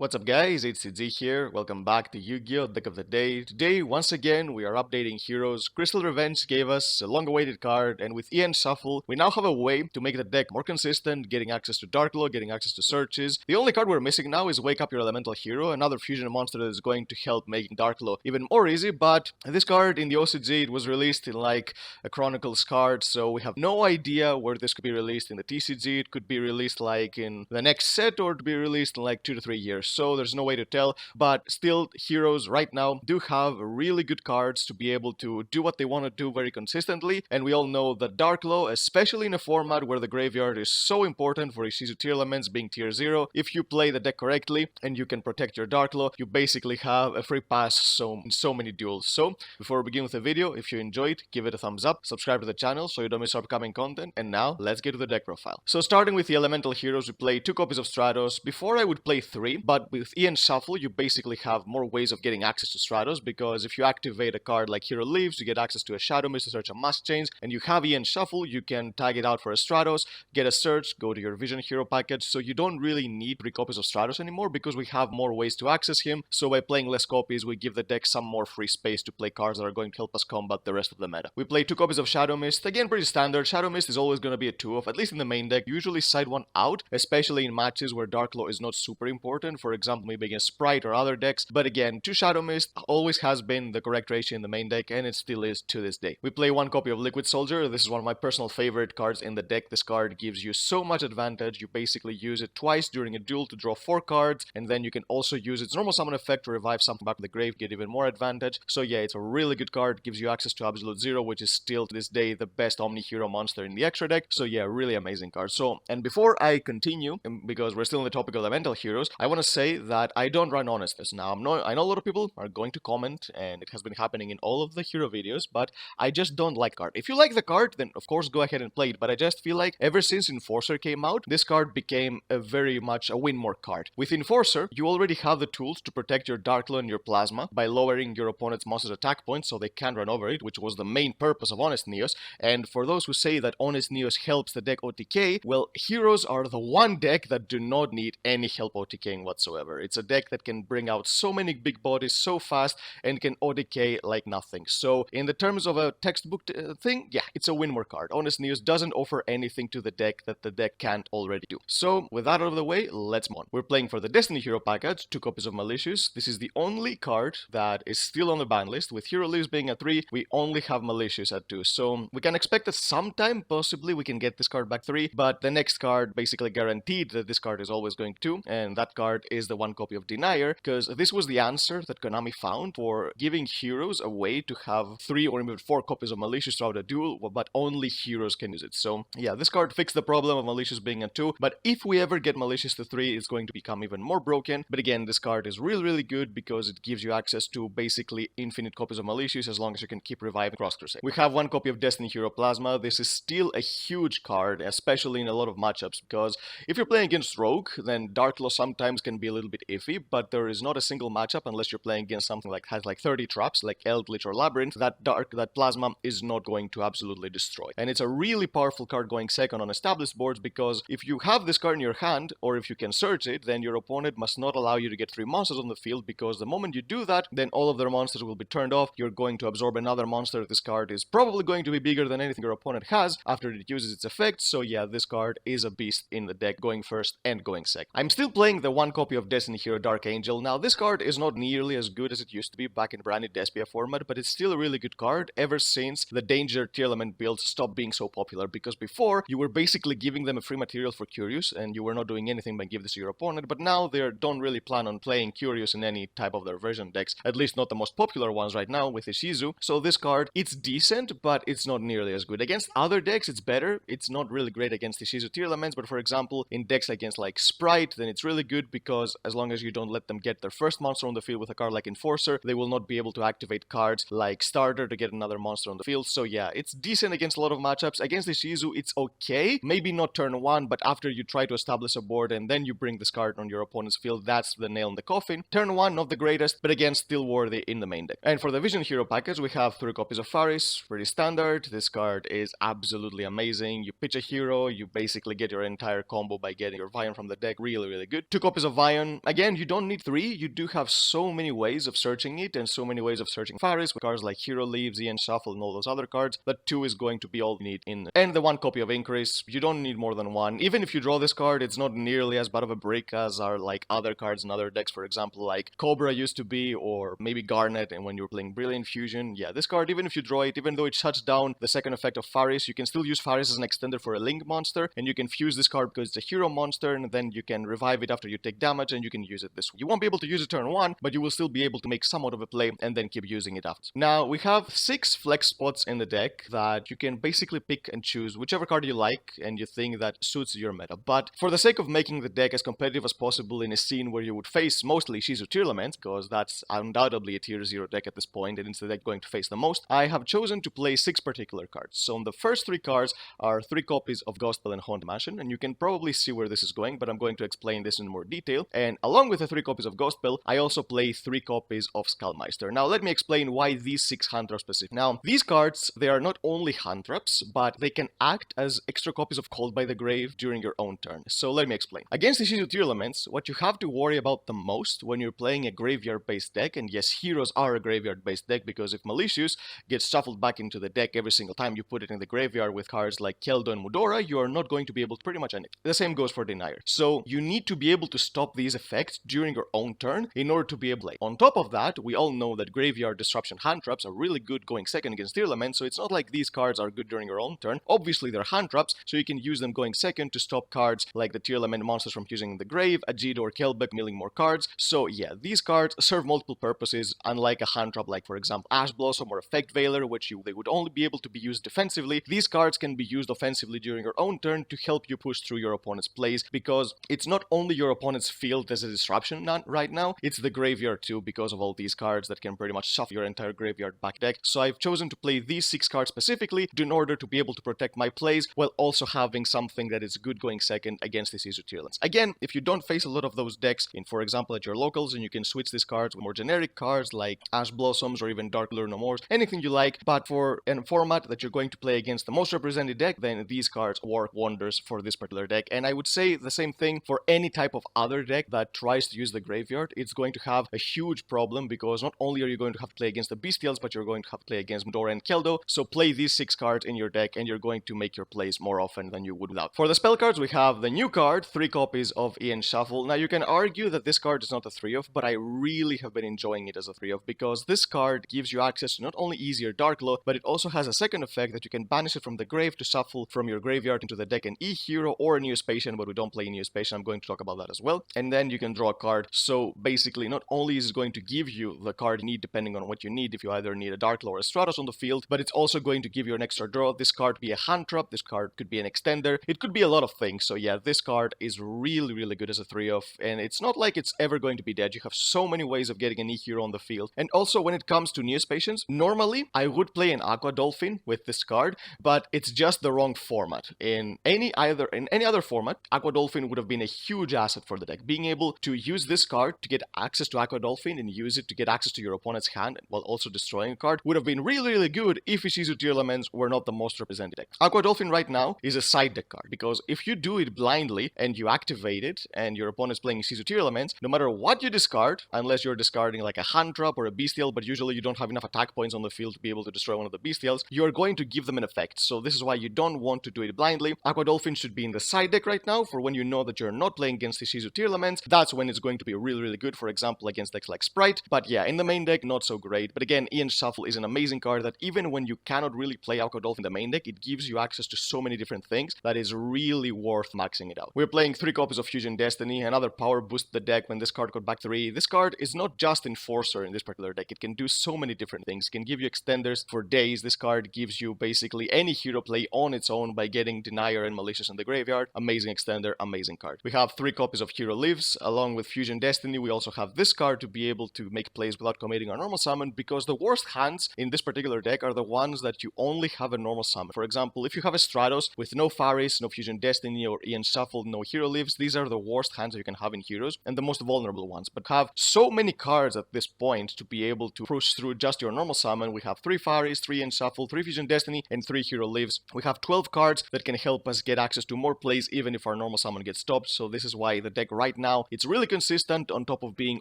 What's up guys, it's Z here, welcome back to Yu-Gi-Oh! Deck of the Day. Today, once again, we are updating Heroes. Crystal Revenge gave us a long-awaited card, and with EN Shuffle, we now have a way to make the deck more consistent, getting access to Dark Law, getting access to searches. The only card we're missing now is Wake Up Your Elemental Hero, another fusion monster that is going to help making Dark Law even more easy, but this card in the OCG, it was released in like a Chronicles card, so we have no idea where this could be released in the TCG. It could be released like in the next set, or to be released in like 2 to 3 years. So there's no way to tell, but still Heroes right now do have really good cards to be able to do what they want to do very consistently, and we all know that Dark Law, especially in a format where the graveyard is so important for Ishizu tier elements being tier 0, if you play the deck correctly and you can protect your Dark Law, you basically have a free pass in so many duels. So before we begin with the video, if you enjoyed, give it a thumbs up, subscribe to the channel so you don't miss upcoming content, and now let's get to the deck profile. So starting with the Elemental Heroes, we play 2 copies of Stratos. Before I would play 3, but with EN Shuffle, you basically have more ways of getting access to Stratos, because if you activate a card like Hero Leaves, you get access to a Shadow Mist to search a Mask Change, and you have EN Shuffle, you can tag it out for a Stratos, get a search, go to your Vision Hero package, so you don't really need 3 copies of Stratos anymore because we have more ways to access him. So by playing less copies, we give the deck some more free space to play cards that are going to help us combat the rest of the meta. We play 2 copies of Shadow Mist, again pretty standard. Shadow Mist is always going to be a 2 of, at least in the main deck, usually side 1 out, especially in matches where Dark Law is not super important, for example maybe against Sprite or other decks, but again 2 Shadow Mist always has been the correct ratio in the main deck, and it still is to this day. We play 1 copy of Liquid Soldier. This is one of my personal favorite cards in the deck. This card gives you so much advantage. You basically use it twice during a duel to draw 4 cards, and then you can also use its normal summon effect to revive something back to the grave, get even more advantage. So yeah, it's a really good card, gives you access to Absolute Zero, which is still to this day the best Omni Hero monster in the extra deck. So yeah, really amazing card. So, and before I continue, because we're still on the topic of Elemental Heroes, I want to say that I don't run Honestness. Now, I know a lot of people are going to comment, and it has been happening in all of the hero videos, but I just don't like the card. If you like the card, then of course go ahead and play it, but I just feel like ever since Enforcer came out, this card became a very much a win more card. With Enforcer, you already have the tools to protect your Dark Law and your Plasma by lowering your opponent's monster's attack points so they can't run over it, which was the main purpose of Honest Neos. And for those who say that Honest Neos helps the deck OTK, well, Heroes are the one deck that do not need any help OTKing whatsoever. It's a deck that can bring out so many big bodies so fast and can OTK like nothing. So in the terms of a textbook thing, yeah, it's a win more card. Honest Neos doesn't offer anything to the deck that the deck can't already do. So with that out of the way, let's move on. We're playing for the Destiny Hero package, 2 copies of Malicious. This is the only card that is still on the ban list. With Hero Leaves being at 3, we only have Malicious at 2. So we can expect that sometime, possibly, we can get this card back 3, but the next card basically guaranteed that this card is always going to, and that card is the 1 copy of Denier, because this was the answer that Konami found for giving Heroes a way to have 3 or even 4 copies of Malicious throughout a duel, but only Heroes can use it. So yeah, this card fixed the problem of Malicious being at 2, but if we ever get Malicious to 3, it's going to become even more broken. But again, this card is really good because it gives you access to basically infinite copies of Malicious as long as you can keep reviving Cross Crusade. We have 1 copy of Destiny Hero Plasma. This is still a huge card, especially in a lot of matchups, because if you're playing against Rogue, then Dark Law sometimes can be a little bit iffy, but there is not a single matchup, unless you're playing against something like has like 30 traps, like Eldritch or Labyrinth, that Plasma is not going to absolutely destroy. And it's a really powerful card going second on established boards, because if you have this card in your hand, or if you can search it, then your opponent must not allow you to get 3 monsters on the field, because the moment you do that, then all of their monsters will be turned off. You're going to absorb another monster. This card is probably going to be bigger than anything your opponent has after it uses its effect. So yeah, this card is a beast in the deck, going first and going second. I'm still playing the 1 copy of Destiny Hero Dark Angel. Now, this card is not nearly as good as it used to be back in Brandy Despia format, but it's still a really good card ever since the Danger tier element builds stopped being so popular, because before you were basically giving them a free material for Curious and you were not doing anything but give this to your opponent, but now they don't really plan on playing Curious in any type of their version decks, at least not the most popular ones right now with Ishizu. So this card, it's decent, but it's not nearly as good. Against other decks, it's better. It's not really great against Ishizu tier elements, but for example, in decks against like Sprite, then it's really good, because as long as you don't let them get their first monster on the field with a card like Enforcer, they will not be able to activate cards like Starter to get another monster on the field. So yeah, it's decent against a lot of matchups. Against Ishizu, it's okay. Maybe not turn 1, but after you try to establish a board and then you bring this card on your opponent's field, that's the nail in the coffin. Turn 1, not the greatest, but again, still worthy in the main deck. And for the Vision Hero package, we have 3 copies of Faris, pretty standard. This card is absolutely amazing. You pitch a hero, you basically get your entire combo by getting your Vion from the deck, really good. 2 copies of Vion Lion, again, you don't need 3. You do have so many ways of searching it and so many ways of searching Faris with cards like Hero Leaves, Ian Shuffle, and all those other cards. That 2 is going to be all you need in. And the 1 copy of Increase, you don't need more than 1. Even if you draw this card, it's not nearly as bad of a brick as are like other cards in other decks, for example, like Cobra used to be, or maybe Garnet, and when you're playing Brilliant Fusion. Yeah, this card, even if you draw it, even though it shuts down the second effect of Faris, you can still use Faris as an extender for a Link monster, and you can fuse this card because it's a hero monster, and then you can revive it after you take damage, and you can use it this way. You won't be able to use it turn 1, but you will still be able to make somewhat of a play and then keep using it after. Now, we have 6 flex spots in the deck that you can basically pick and choose whichever card you like and you think that suits your meta. But for the sake of making the deck as competitive as possible in a scene where you would face mostly Shizu Tier Elements, because that's undoubtedly a tier 0 deck at this point, and it's the deck going to face the most, I have chosen to play 6 particular cards. So the first 3 cards are 3 copies of Gospel and Haunted Mansion, and you can probably see where this is going, but I'm going to explain this in more detail. And along with the 3 copies of Gospel, I also play 3 copies of Skullmeister. Now let me explain why these 6 hand traps specific. Now, these cards, they are not only hand traps, but they can act as extra copies of Called by the Grave during your own turn. So let me explain. Against the Shizu Tier Elements, what you have to worry about the most when you're playing a graveyard-based deck, and yes, Heroes are a graveyard-based deck, because if Malicious gets shuffled back into the deck every single time you put it in the graveyard with cards like Keldo and Mudora, you are not going to be able to pretty much anything. The same goes for Denier. So you need to be able to stop these effects during your own turn in order to be able to play. On top of that, we all know that graveyard disruption hand traps are really good going second against tier elements, so it's not like these cards are good during your own turn. Obviously they're hand traps, so you can use them going second to stop cards like the tier element monsters from fusing in the grave, Ajid or Kelbeck milling more cards. So yeah, these cards serve multiple purposes, unlike a hand trap like for example Ash Blossom or Effect Veiler, which they would only be able to be used defensively. These cards can be used offensively during your own turn to help you push through your opponent's plays, because it's not only your opponent's field as a disruption right now, it's the graveyard too, because of all these cards that can pretty much shuffle your entire graveyard back deck. So I've chosen to play these 6 cards specifically in order to be able to protect my plays while also having something that is good going second against these Shizu Tier Elements. Again, if you don't face a lot of those decks in, for example, at your locals, and you can switch these cards with more generic cards like Ash Blossoms or even Dark Lure No More, anything you like, but for a format that you're going to play against the most represented deck, then these cards work wonders for this particular deck. And I would say the same thing for any type of other deck that tries to use the graveyard. It's going to have a huge problem, because not only are you going to have to play against the Bestials, but you're going to have to play against Mudora and Keldo. So play these 6 cards in your deck and you're going to make your plays more often than you would without. For the spell cards, we have the new card, 3 copies of Ian Shuffle. Now you can argue that this card is not a 3-of, but I really have been enjoying it as a 3-of, because this card gives you access to not only easier Dark Law, but it also has a second effect that you can banish it from the grave to shuffle from your graveyard into the deck an E-Hero or a Neospatian, but we don't play Neospatian. I'm going to talk about that as well. And then you can draw a card. So basically, not only is it going to give you the card you need depending on what you need, if you either need a Dark Law or a Stratos on the field, but it's also going to give you an extra draw. This card could be a hand trap, this card could be an extender, it could be a lot of things. So yeah, this card is really good as a 3-of, and it's not like it's ever going to be dead. You have so many ways of getting an E-Hero on the field. And also when it comes to Neospatians, normally I would play an Aqua Dolphin with this card, but it's just the wrong format. In any other format, Aqua Dolphin would have been a huge asset for the deck. Being able to use this card to get access to Aqua Dolphin and use it to get access to your opponent's hand while also destroying a card would have been really good if Shizu Tier Elements were not the most represented deck. Aqua Dolphin right now is a side deck card, because if you do it blindly and you activate it and your opponent's playing Shizu Tier Elements, no matter what you discard, unless you're discarding like a hand trap or a bestial, but usually you don't have enough attack points on the field to be able to destroy one of the bestials, you're going to give them an effect. So this is why you don't want to do it blindly. Aqua Dolphin should be in the side deck right now for when you know that you're not playing against the Shizu Tier Elements. That's when it's going to be really good, for example, against decks like Sprite. But yeah, in the main deck, not so great. But again, Ian Shuffle is an amazing card that even when you cannot really play Aqua Dolphin in the main deck, it gives you access to so many different things that is really worth maxing it out. We're playing 3 copies of Fusion Destiny, another power boost to the deck when this card got back 3. This card is not just Enforcer in this particular deck, it can do so many different things. It can give you extenders for days. This card gives you basically any hero play on its own by getting Denier and Malicious in the graveyard. Amazing extender, amazing card. We have 3 copies of Hero Lives. Along with Fusion Destiny, we also have this card to be able to make plays without committing our normal summon, because the worst hands in this particular deck are the ones that you only have a normal summon. For example, if you have a Stratos with no Faris, no Fusion Destiny, or Ian Shuffle, no Hero Lives, these are the worst hands that you can have in Heroes, and the most vulnerable ones. But have so many cards at this point to be able to push through just your normal summon. We have 3 Faris, 3 Ian Shuffle, 3 Fusion Destiny, and 3 Hero Lives. We have 12 cards that can help us get access to more plays even if our normal summon gets stopped, so this is why the deck right now. It's really consistent on top of being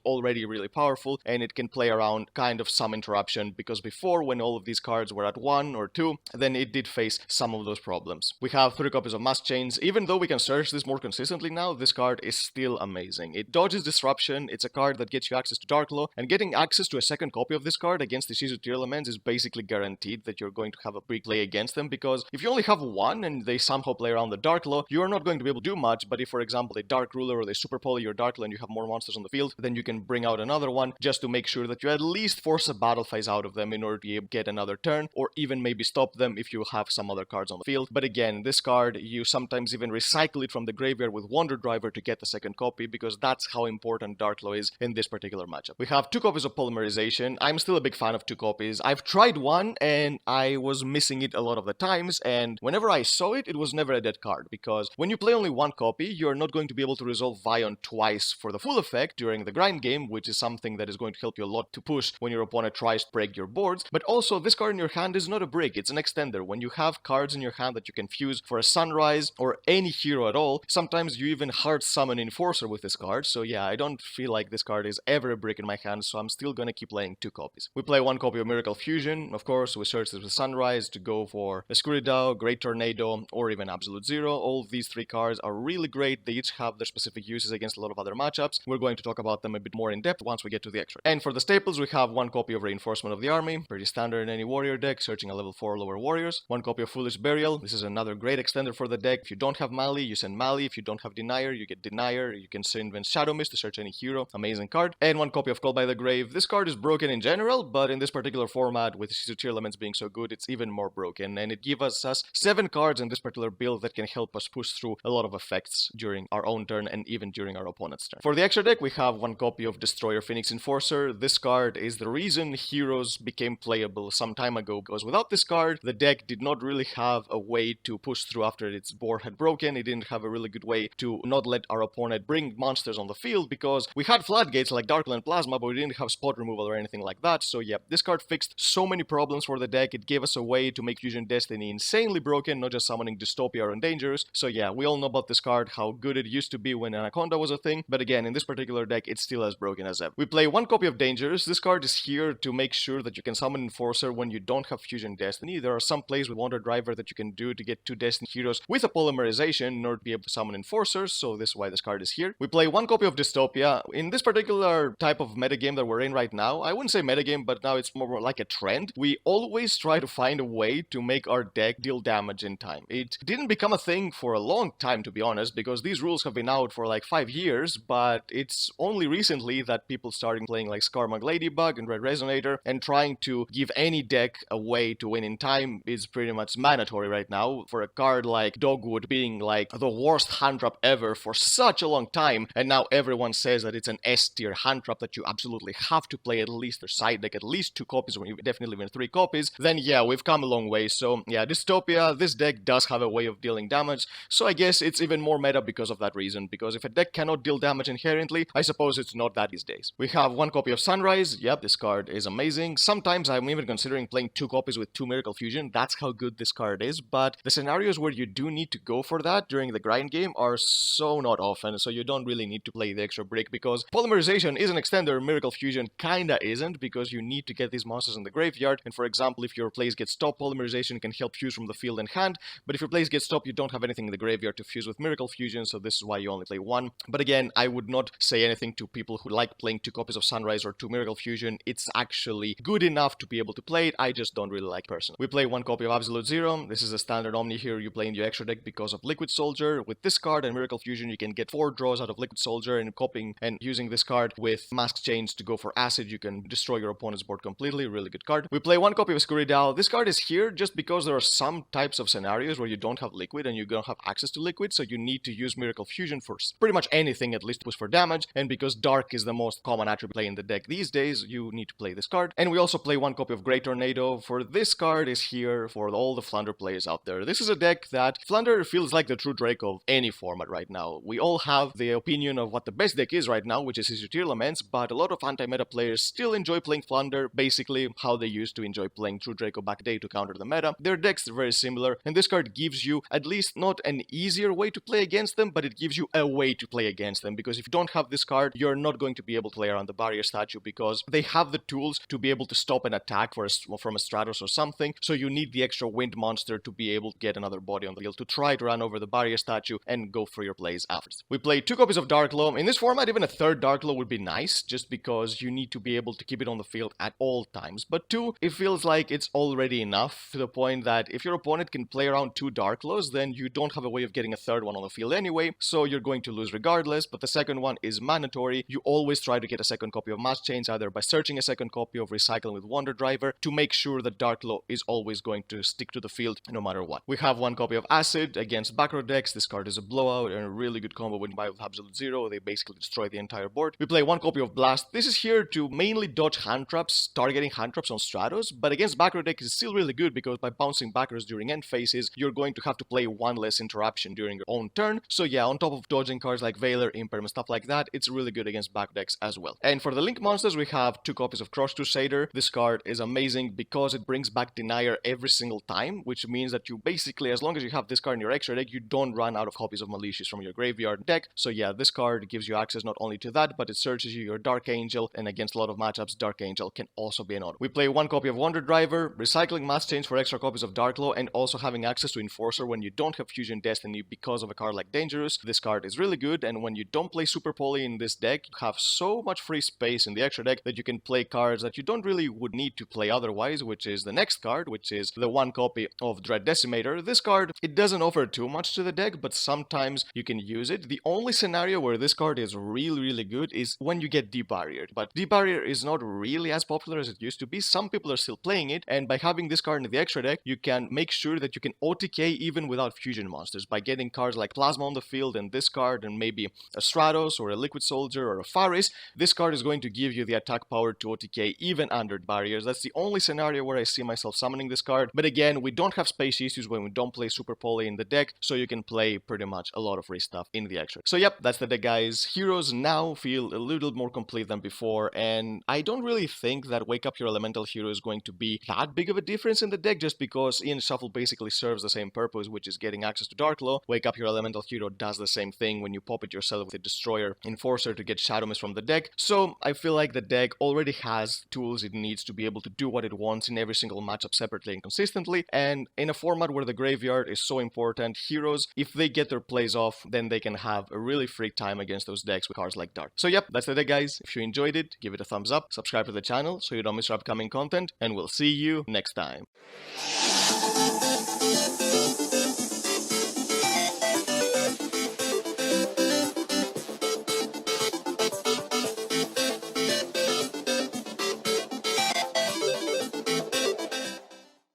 already really powerful, and it can play around kind of some interruption, because before, when all of these cards were at 1 or 2, then it did face some of those problems. We have 3 copies of Mask Chains. Even though we can search this more consistently now, this card is still amazing. It dodges disruption, it's a card that gets you access to Dark Law, and getting access to a second copy of this card against the Shizu tier elements is basically guaranteed that you're going to have a big play against them, because if you only have one and they somehow play around the Dark Law, you're not going to be able to do much. But if, for example, they Dark Ruler or they Super Poly your Dark Law and you have more monsters on the field, then you can bring out another one just to make sure that you at least force a battle phase out of them in order to get another turn, or even maybe stop them if you have some other cards on the field. But again, this card, you sometimes even recycle it from the graveyard with Wonder Driver to get the second copy, because that's how important Dark Law is in this particular matchup. We have 2 copies of Polymerization. I'm still a big fan of 2 copies. I've tried one and I was missing it a lot of the times, and whenever I saw it, it was never a dead card, because when you play only 1 copy, you're not going to be able to resolve Vion twice for the full effect during the grind game, which is something that is going to help you a lot to push when your opponent tries to break your boards. But also, this card in your hand is not a brick, it's an extender. When you have cards in your hand that you can fuse for a Sunrise or any hero at all, sometimes you even hard summon Enforcer with this card. So yeah, I don't feel like this card is ever a brick in my hand, so I'm still gonna keep playing 2 copies. We play 1 copy of Miracle Fusion. Of course, we search this with Sunrise to go for Escuridao, Great Tornado, or even Absolute Zero. All of these 3 cards are really great. They each have their specific uses against a lot of other matchups. We're going to talk about them a bit more in depth once we get to the extra. And for the staples, we have 1 copy of Reinforcement of the Army, pretty standard in any warrior deck, searching a level 4 lower warriors. 1 copy of Foolish Burial. This is another great extender for the deck. If you don't have Mali, you send Mali. If you don't have Denier, you get Denier. You can send Shadow Mist to search any hero. Amazing card. And 1 copy of Call by the Grave. This card is broken in general, but in this particular format, with Shizu tier elements being so good, it's even more broken. And it gives us 7 cards in this particular build that can help us push through a lot of effects during our own turn and even during our opponent's turn. For the extra deck, we have 1 copy of Destroyer Phoenix Enforcer. This card is the reason Heroes became playable some time ago, because without this card, the deck did not really have a way to push through after its board had broken. It didn't have a really good way to not let our opponent bring monsters on the field, because we had floodgates like Darkland Plasma, but we didn't have spot removal or anything like that. So yeah, this card fixed so many problems for the deck. It gave us a way to make Fusion Destiny insanely broken, not just summoning Dystopia or Endangers. So yeah, we all know about this card, how good it used to be when Anaconda was a thing, but again, in this particular deck, it's still as broken as ever. We play 1 copy of Dangers. This card is here to make sure that you can summon Enforcer when you don't have Fusion Destiny. There are some plays with Wonder Driver that you can do to get 2 Destiny heroes with a Polymerization in order to be able to summon Enforcers, so this is why this card is here. We play 1 copy of Dystopia. In this particular type of metagame that we're in right now, I wouldn't say metagame, but now it's more like a trend, we always try to find a way to make our deck deal damage in time. It didn't become a thing for a long time, to be honest, because these rules have been out for like 5 years, but it's only recently that people started playing like Skarmag Ladybug and Red Resonator, and trying to give any deck a way to win in time is pretty much mandatory right now. For a card like Dogwood being like the worst hand trap ever for such a long time, and now everyone says that it's an S tier hand trap that you absolutely have to play at least their side deck, at least 2 copies, or definitely even 3 copies, then yeah, we've come a long way. So yeah, Dystopia, this deck does have a way of dealing damage, so I guess it's even more meta because of that reason, because if a deck cannot deal damage inherently, I suppose it's not that these days. We have 1 copy of Sunrise. Yep, this card is amazing. Sometimes I'm even considering playing 2 copies with 2 Miracle Fusion. That's how good this card is, but the scenarios where you do need to go for that during the grind game are so not often, so you don't really need to play the extra brick, because Polymerization is an extender, Miracle Fusion kinda isn't, because you need to get these monsters in the graveyard, and for example, if your plays get stopped, Polymerization can help fuse from the field and hand, but if your plays get stopped, you don't have anything in the graveyard to fuse with Miracle Fusion, so this is why you only play 1. But again, I would not say anything to people who like playing 2 copies of Sunrise or 2 Miracle Fusion. It's actually good enough to be able to play it, I just don't really like it personally. We play 1 copy of Absolute Zero. This is a standard Omni hero you play in your extra deck because of Liquid Soldier. With this card and Miracle Fusion, you can get 4 draws out of Liquid Soldier, and copying and using this card with Mask Chains to go for Acid, you can destroy your opponent's board completely. Really good card. We play 1 copy of Escuridao. This card is here just because there are some types of scenarios where you don't have Liquid and you don't have access to Liquid, so you need to use Miracle Fusion for pretty much anything, at least push for damage, and because Dark is the most common attribute play in the deck these days, you need to play this card. And we also play 1 copy of Great Tornado. For this card is here for all the Flunder players out there. This is a deck that Flunder feels like the true Drake of any format right now. We all have the opinion of what the best deck is right now, which is his tier elements, but a lot of anti-meta players still enjoy playing Flunder, basically how they used to enjoy playing True Draco back day to counter the meta. Their decks are very similar, and this card gives you at least not an easier way to play against them, but it gives you a way to play play against them, because if you don't have this card, you're not going to be able to play around the barrier statue because they have the tools to be able to stop an attack from a Stratos or something, so you need the extra wind monster to be able to get another body on the field to try to run over the barrier statue and go for your plays afterwards. We play 2 copies of Dark Law. In this format, even a third Dark Law would be nice, just because you need to be able to keep it on the field at all times. But 2, it feels like it's already enough, to the point that if your opponent can play around 2 Dark Laws, then you don't have a way of getting a third one on the field anyway, so you're going to lose regardless. But the second one is mandatory. You always try to get a second copy of Mass Chains, either by searching a second copy of Recycling with Wonder Driver, to make sure that Dark Law is always going to stick to the field no matter what. We have 1 copy of Acid. Against backrow decks, this card is a blowout and a really good combo when you buy with Absolute Zero. They basically destroy the entire board. We play 1 copy of Blast. This is here to mainly dodge hand traps, targeting hand traps on Stratos, but against backrow deck is still really good because by bouncing backrows during end phases, you're going to have to play 1 less interruption during your own turn. So yeah, on top of dodging cards like Veiler, Imperm, and stuff like that, it's really good against back decks as well. And for the Link monsters, we have 2 copies of Cross Crusader. This card is amazing because it brings back Denier every single time, which means that you basically, as long as you have this card in your extra deck, you don't run out of copies of Malicious from your graveyard deck. So yeah, this card gives you access not only to that, but it searches you your Dark Angel, and against a lot of matchups, Dark Angel can also be an auto. We play 1 copy of Wonder Driver, recycling Mass Change for extra copies of Dark Law, and also having access to Enforcer when you don't have Fusion Destiny because of a card like Dangerous. This card is really good, and when you don't play Super Poly in this deck, you have so much free space in the extra deck that you can play cards that you don't really would need to play otherwise, which is the next card, which is the 1 copy of Dread Decimator. This card, it doesn't offer too much to the deck, but sometimes you can use it. The only scenario where this card is really good is when you get debarriered, but debarrier is not really as popular as it used to be. Some people are still playing it, and by having this card in the extra deck, you can make sure that you can OTK even without fusion monsters by getting cards like Plasma on the field and this card and maybe a Stratos or a Liquid Soldier or a Faris. This card is going to give you the attack power to OTK even under barriers. That's the only scenario where I see myself summoning this card, but again, we don't have space issues when we don't play Super Poly in the deck, so you can play pretty much a lot of free stuff in the extra. So yep, that's the deck, guys. Heroes now feel a little more complete than before, and I don't really think that Wake Up Your Elemental Hero is going to be that big of a difference in the deck, just because Ian Shuffle basically serves the same purpose, which is getting access to Dark Law. Wake Up Your Elemental Hero does the same thing when you pop it yourself with a Destroyer Enforcer to get Shadow Mist from the deck, so I feel like the deck already has tools it needs to be able to do what it wants in every single matchup separately and consistently, and in a format where the graveyard is so important, Heroes, if they get their plays off, then they can have a really free time against those decks with cards like Dark. So yep, that's the deck, guys. If you enjoyed it, give it a thumbs up, subscribe to the channel so you don't miss our upcoming content, and we'll see you next time.